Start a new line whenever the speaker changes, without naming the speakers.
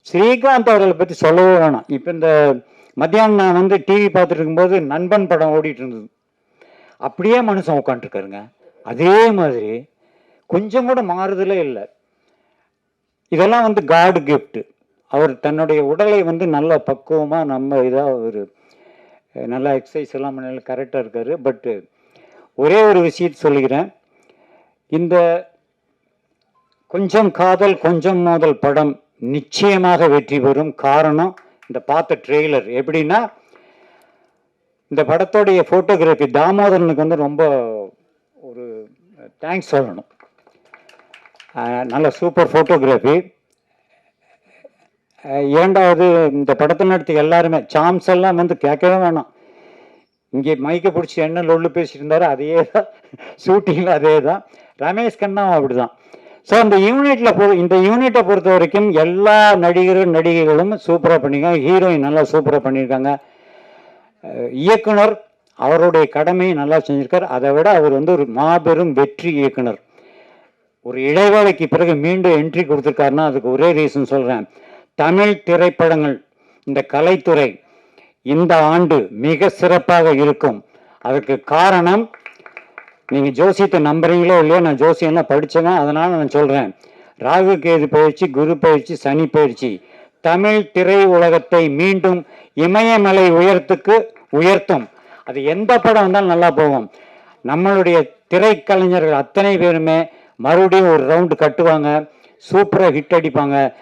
ஸ்ரீகாந்த் அவர்களை பற்றி சொல்லவே வேணாம். இப்போ இந்த மத்தியானம் நான் வந்து டிவி பார்த்துட்டு இருக்கும்போது நண்பன் படம் ஓடிட்டு இருந்தது. அப்படியே மனுஷன் உட்காந்துருக்காருங்க. அதே மாதிரி கொஞ்சம் கூட மாறுதலே இல்லை. இதெல்லாம் வந்து காடு கிஃப்ட். அவர் தன்னுடைய உடலை வந்து நல்ல பக்குவமாக நம்ம இதாக ஒரு நல்லா எக்ஸசைஸ் எல்லாம் பண்ண கரெக்டாக இருக்காரு. பட்டு ஒரே ஒரு விஷயத்தை சொல்லிக்கிறேன். இந்த கொஞ்சம் காதல் கொஞ்சம் மோதல் படம் நிச்சயமாக வெற்றி பெறும். காரணம், இந்த பார்த்த ட்ரெய்லர் எப்படின்னா, இந்த படத்தோடைய ஃபோட்டோகிராஃபி தாமோதரனுக்கு வந்து ரொம்ப ஒரு தேங்க்ஸ் சொல்லணும். நல்ல சூப்பர் ஃபோட்டோகிராஃபி. இரண்டாவது, இந்த படத்தில் நடித்த எல்லாருமே சாம்ஸ் எல்லாம் வந்து கேட்கவே வேணாம். இங்கே மைக்கை பிடிச்சி என்ன லொல்லு பேசிட்டு இருந்தாரு, அதே தான் ஷூட்டிங்கில் அதே தான். ரமேஷ் கண்ணாவும் அப்படி தான். ஸோ இந்த யூனிட்டை பொறுத்த வரைக்கும் எல்லா நடிகைகளும் சூப்பராக பண்ணியிருக்காங்க. ஹீரோயின் நல்லா சூப்பராக பண்ணியிருக்காங்க. இயக்குனர் அவருடைய கடமையை நல்லா செஞ்சுருக்கார். அதை விட அவர் வந்து ஒரு மாபெரும் வெற்றி இயக்குனர். ஒரு இடைவேளைக்கு பிறகு மீண்டும் என்ட்ரி கொடுத்துருக்காருன்னா அதுக்கு ஒரே ரீசன் சொல்கிறேன். தமிழ் திரைப்படங்கள், இந்த கலைத்துறை இந்த ஆண்டு மிக சிறப்பாக இருக்கும். அதுக்கு காரணம், நீங்கள் ஜோசியத்தை நம்புறீங்களோ இல்லையோ, நான் ஜோசியம்லாம் படித்தேங்க. அதனால் நான் சொல்கிறேன், ராகு கேது பயிற்சி, குரு பயிற்சி, சனி பயிற்சி தமிழ் திரை உலகத்தை மீண்டும் இமயமலை உயர்த்தும். அது எந்த படம் வந்தாலும் நல்லா போகும். நம்மளுடைய திரைக்கலைஞர்கள் அத்தனை பேருமே மறுபடியும் ஒரு ரவுண்டு கட்டுவாங்க, சூப்பராக ஹிட் அடிப்பாங்க.